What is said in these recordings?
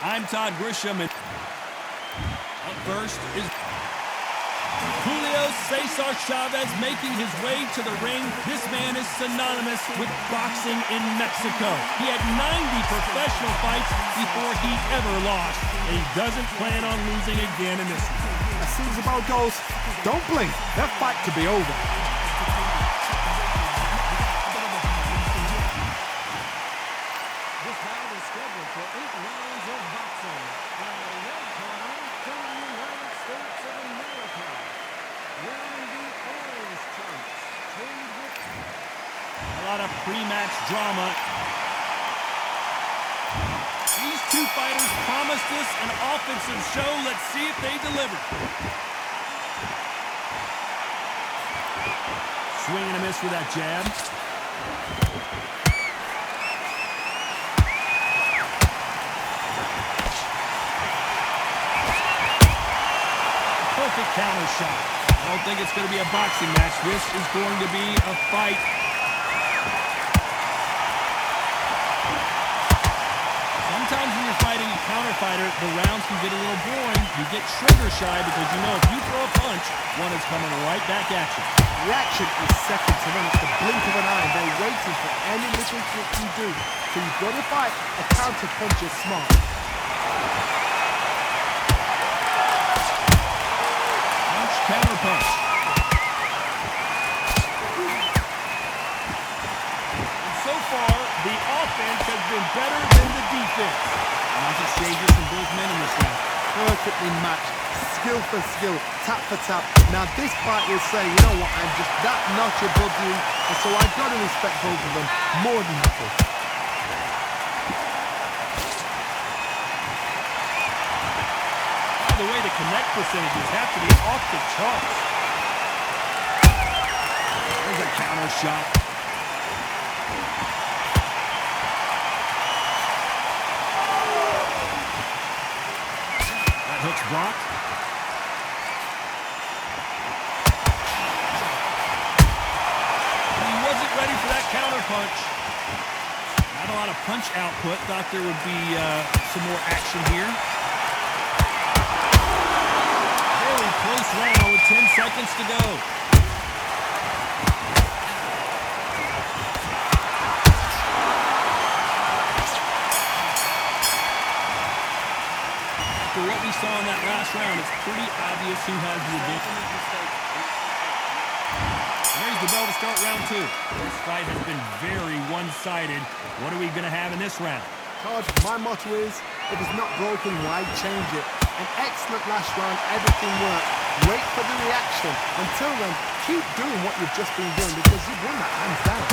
I'm Todd Grisham, and up first is Julio Cesar Chavez making his way to the ring. This man is synonymous with boxing in Mexico. He had 90 professional fights before he ever lost, and he doesn't plan on losing again in this one. As soon as the bell goes, don't blink. That fight could be over. This bout is scheduled for 8 rounds of boxing. In the red corner, from the United States of America, wearing the orange trunks, trained with A lot of pre-match drama. These two fighters promised us an offensive show. Let's see if they deliver. Swing and a miss with that jab. Perfect counter shot. I don't think it's going to be a boxing match. This is going to be a fight. Sometimes when you're fighting a counter fighter, the rounds can get a little boring. You get trigger shy because you know if you throw a punch, one is coming right back at you. Reaction is second to none. It's the blink of an eye. They're waiting for any little trick you do. So you've got to fight a counter punch is smart. Punch, counter punch. And so far, the offense has been better than the defense. Lots of stages from both men in this round. Perfectly matched. Skill for skill, tap for tap. Now this fight will say, you know what, I'm just that notch above you, and so I've got to respect both of them more than nothing. By the way, the connect percentages have to be off the charts. There's a counter shot. That hook's blocked. Ready for that counter punch. Not a lot of punch output. Thought there would be some more action here. Very close round with 10 seconds to go. After what we saw in that last round, it's pretty obvious who has the advantage. There's the bell to start round 2. This fight has been very one-sided. What are we going to have in this round? Todd, my motto is, if it's not broken, why change it? An excellent last round, everything worked. Wait for the reaction. Until then, keep doing what you've just been doing because you've won that hands down.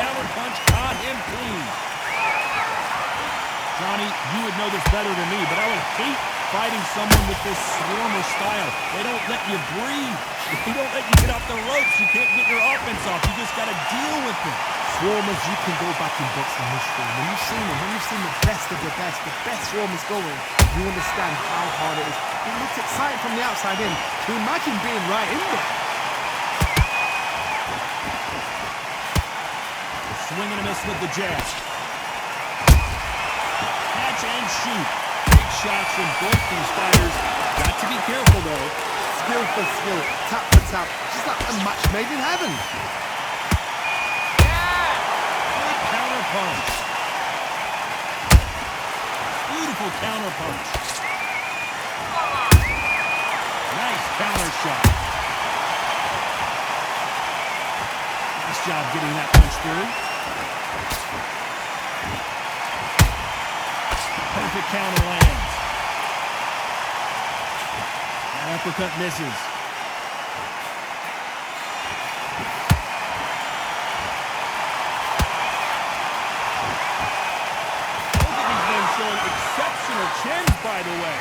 Counter punch caught him clean. Johnny, you would know this better than me, but I would hate fighting someone with this swarmer style. They don't let you breathe. They don't let you get off the ropes. You can't get your offense off. You just got to deal with them. Swarmers, you can go back in boxing history. When you've seen the best of the best swarmers going, you understand how hard it is. It looks exciting from the outside in. To imagine being right in there. Swing and a miss with the jab. And shoot. Big shots from both these fighters. Got to be careful, though. Skill for skill, tap for tap. Just like a match made in heaven. Good counter punch. Beautiful counter punch. Nice counter shot. Nice job getting that punch through. Perfect counter lands. That uppercut misses. Both of these men showing exceptional chins, by the way.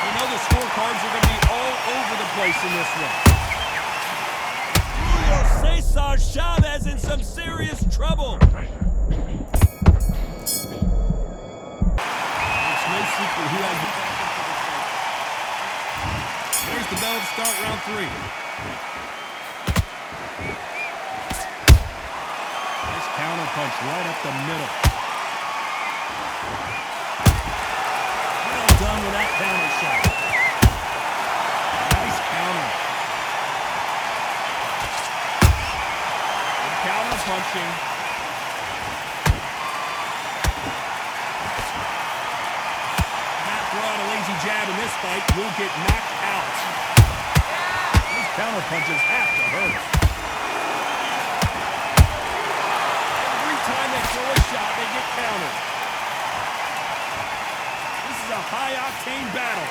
You know the scorecards are going to be all over the place in this one. Julio Cesar Chavez in some serious trouble. Who has the bell to start round 3. Nice counter punch right up the middle. Well done with that counter shot. Nice counter. And counter punching. Not throw out a lazy jab in this fight. Will get knocked out. These counter punches have to hurt. Every time they throw a shot, they get countered. This is a high-octane battle.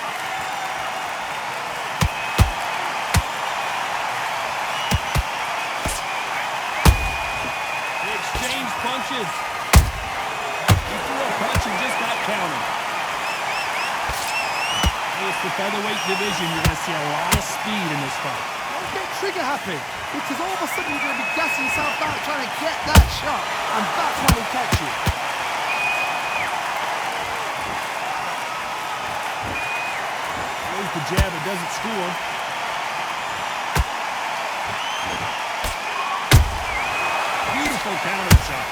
They exchange punches. He threw a punch and just got countered. Hey, it's the featherweight division. You're going to see a lot of speed in this fight. Don't get trigger happy, because all of a sudden you're going to be gassing yourself out trying to get that shot, and that's when we catch you. Throws the jab, it doesn't score. Beautiful counter shot.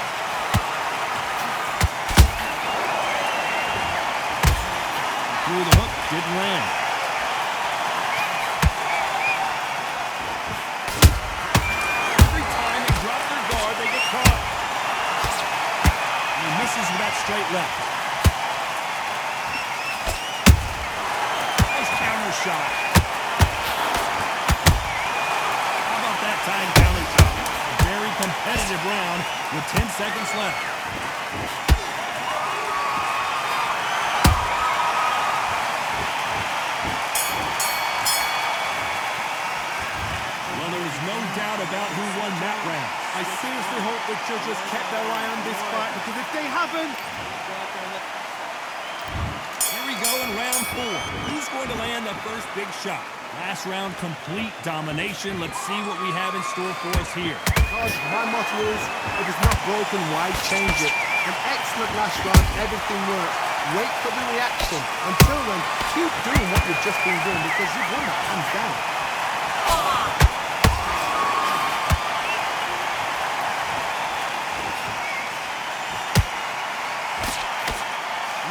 Threw the hook, didn't land. Every time they drop their guard, they get caught. And he misses with that straight left. Nice counter shot. How about that time counter shot? A very competitive round with 10 seconds left. Well, there was no doubt about who won that round. I seriously hope the judges kept their eye on this fight, because if they haven't, Here we go in round 4. Who's going to land the first big shot? Last round, complete domination. Let's see what we have in store for us here. God, my motto is, if it's not broken, why change it? An excellent last round, everything worked. Wait for the reaction. Until then, keep doing what you've just been doing, because you've won that hands down.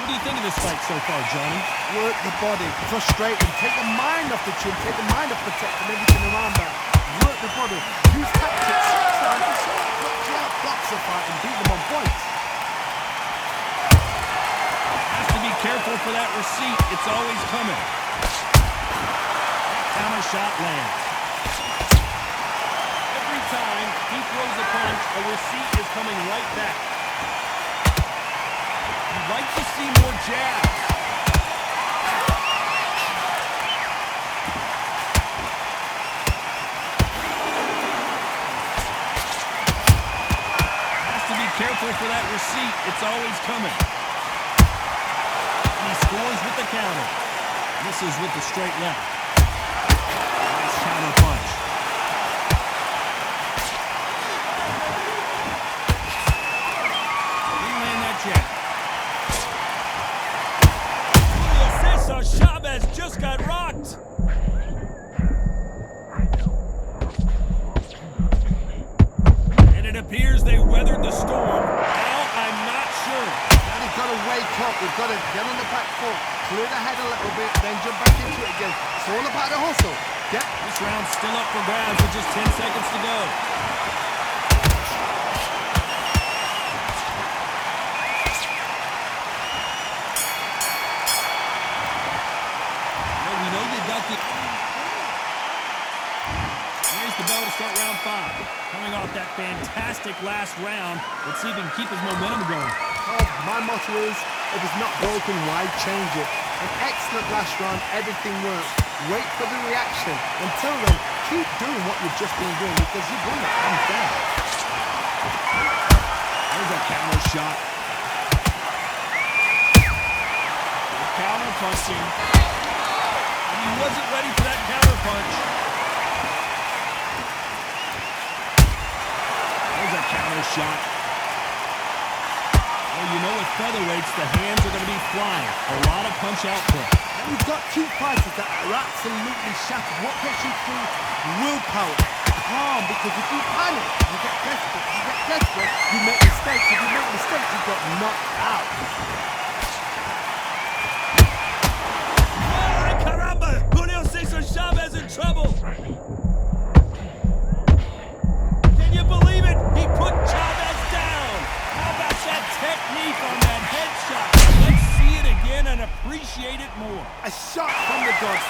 What do you think of this fight so far, Johnny? Work the body, frustrate them, take the mind off the chin, take the mind off protecting everything around that. Work the body, use tactics, sometimes to sort of block you out, box the fight and beat them on points. Has to be careful for that receipt. It's always coming. That counter shot lands. Every time he throws a punch, a receipt is coming right back. You'd like to see more jabs. Has to be careful for that receipt. It's always coming. And he scores with the counter. Misses with the straight left. Nice counter punch. Didn't land that jab. Julio Chavez just got rocked. And it appears they weathered the storm. Now I'm not sure. Now you've got to wake up, you've got to get on the back foot, clear the head a little bit, then jump back into it again. It's all about the hustle. Get This round's still up for grabs with just 10 seconds to go. Well, we know they got the... Here's the bell to start round 5. Coming off that fantastic last round, let's see if he can keep his momentum going. Oh, my motto is, if it's not broken, why change it? An excellent last round, everything works. Wait for the reaction. Until then, keep doing what you've just been doing, because you've won that hands down. There's a counter shot. Counter punching. And he wasn't ready for that counter punch. There's a counter shot. Well, you know with featherweights, the hands are going to be flying. A lot of punch output. And you've got two fighters that are absolutely shattered. What gets you through? Willpower. calm, because if you panic, you get desperate. If you get desperate, you make mistakes. If you make mistakes, you get knocked out. Ay, caramba! Julio Cesar Chavez in trouble. Can you believe it? He put Chavez down. How about that technique on that headshot? Let's see it again and appreciate it more. A shot from the dogs.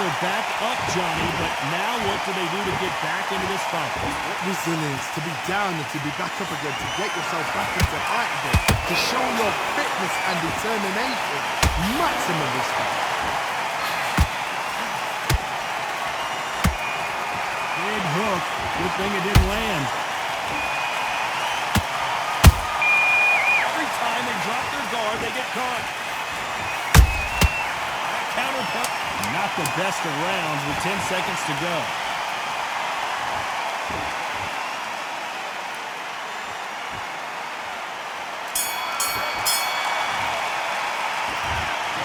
They're back up, Johnny, but now what do they do to get back into this fight? Resilience, to be down and to be back up again, to get yourself back into the fight again, to show your fitness and determination. Maximum respect. Big hook. Good thing it didn't land. Every time they drop their guard, they get caught. That counter punch. Not the best of rounds with 10 seconds to go.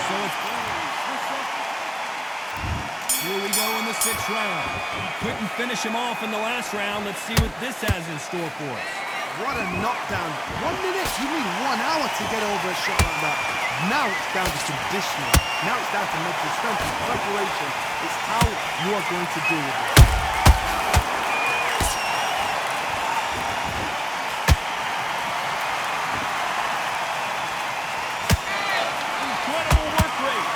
So it's here we go in the 6th round. Couldn't finish him off in the last round. Let's see what this has in store for us. What a knockdown. 1 minute, you need 1 hour to get over a shot like that. Now it's down to conditioning. Now it's down to mental strength and preparation. It's how you are going to deal with it. Incredible work rate.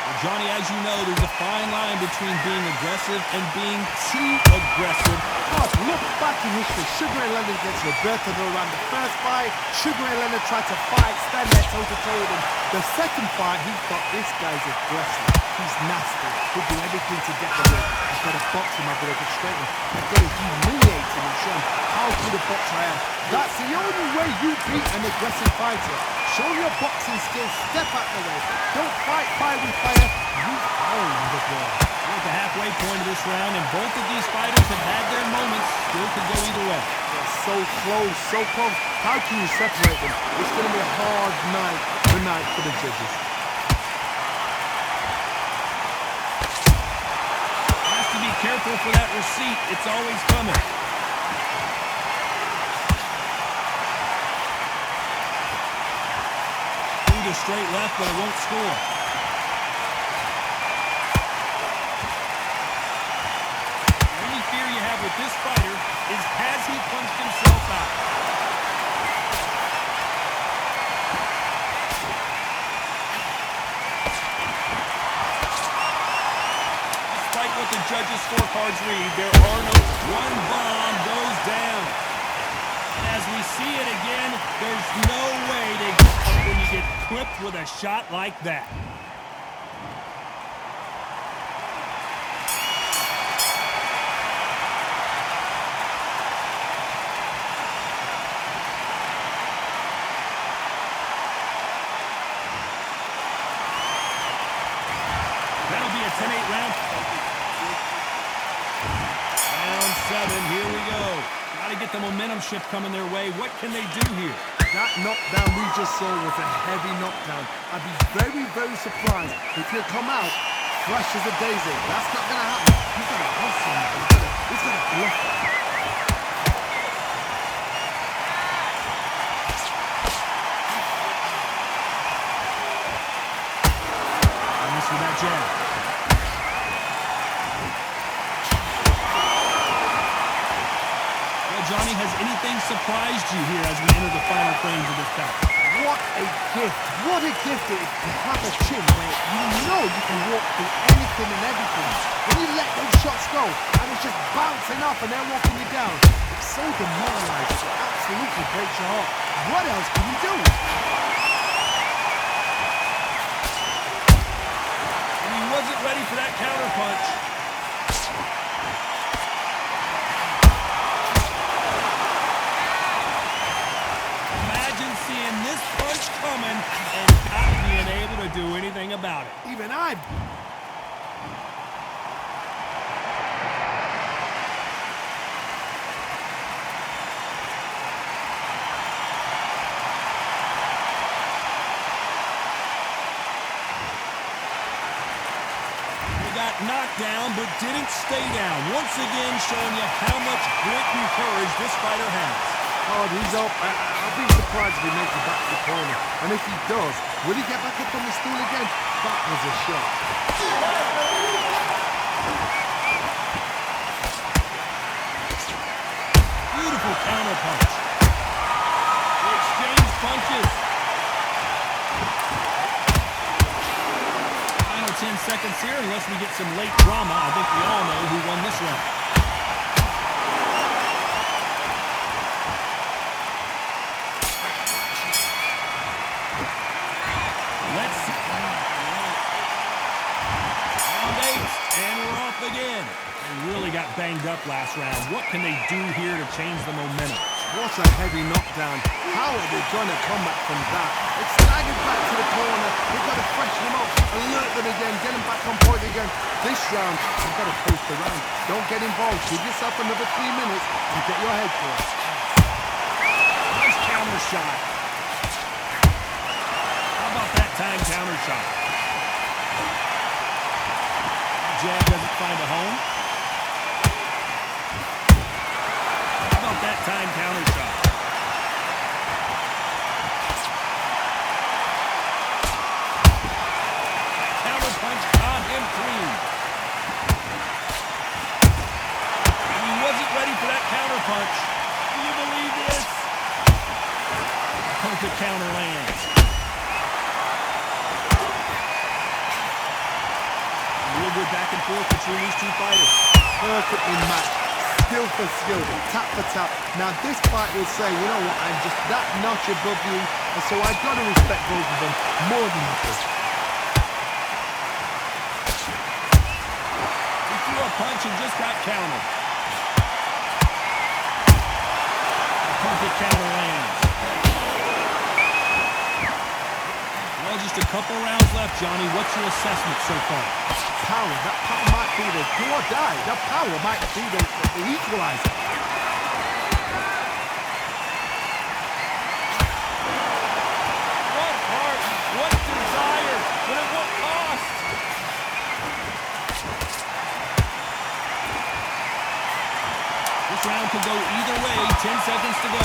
Well, Johnny, as you know, there's a fine line between being aggressive and being too aggressive. Look back in history. Sugar Ray Leonard against Roberto Duran. The first fight, Sugar Ray Leonard tried to fight, stand there toe-to-toe with him. The second fight, he thought, this guy's aggressive. He's nasty. He'll do everything to get the win. I've got to box him. I've got to frustrate him. I've got to humiliate him and show him how good a boxer I am. That's the only way you beat an aggressive fighter. Show your boxing skills. Step out the way. Don't fight fire with fire. You own the ball. We're at the halfway point of this round, and both of these fighters have had their moments. Still could go either way. They're so close, so close. How can you separate them? It's going to be a hard night tonight for the judges. Has to be careful for that receipt. It's always coming. Through the straight left, but it won't score. With this fighter is, has he punched himself out? Despite what the judges' scorecards read, there are no one bomb goes down. As we see it again, there's no way to get up when you get clipped with a shot like that. That'll be a 10-8 round. Round 7, here we go. Got to get the momentum shift coming their way. What can they do here? That knockdown we just saw was a heavy knockdown. I'd be very, very surprised if he'll come out fresh as a daisy. That's not going to happen. He's going to hustle now. He's going to bluff it. And this with that jab. Johnny, has anything surprised you here as we enter the final frames of this bout? What a gift. What a gift it is to have a chin where you know you can walk through anything and everything. When you let those shots go and it's just bouncing off and they're walking you down, it's so demoralizing. It absolutely breaks your heart. What else can you do? And he wasn't ready for that counter punch. Seeing this punch coming and not being able to do anything about it. Even I down, but didn't stay down. Once again, showing you how much grit and courage this fighter has. Oh, he's up. I'll be surprised if he makes it back to the corner. And if he does, will he get back up on the stool again? That was a shot. Beautiful counter punch. They exchange punches. Final 10 seconds here, unless we get some late drama. I think we all know who won this round. Let's see. Round 8, and we're off again. They really got banged up last round. What can they do here to change the momentum? What a heavy knockdown. How are they going to come back from that? It's staggered back to the corner. They've got to freshen them up, alert them again, get them back on point again. This round, they've got to post the round. Don't get involved. Give yourself another 3 minutes to get your head caught. Nice counter shot. How about that time counter shot? Jab doesn't find a home. How about that time counter shot? Counter punch caught him clean. And he wasn't ready for that counter punch. Do you believe this? Perfect counter lands. Real good back and forth between these two fighters. Perfectly matched. Skill for skill, tap for tap. Now this fight will say, you know what, I'm just that notch above you, and so I've got to respect both of them more than this. He threw a punch and just got countered. A perfect counter lands. Well, just a couple rounds left, Johnny. What's your assessment so far? Power, that power might be the do or die. That power might be the equalizer. What heart, what desire, but at what cost? This round could go either way. 10 seconds to go.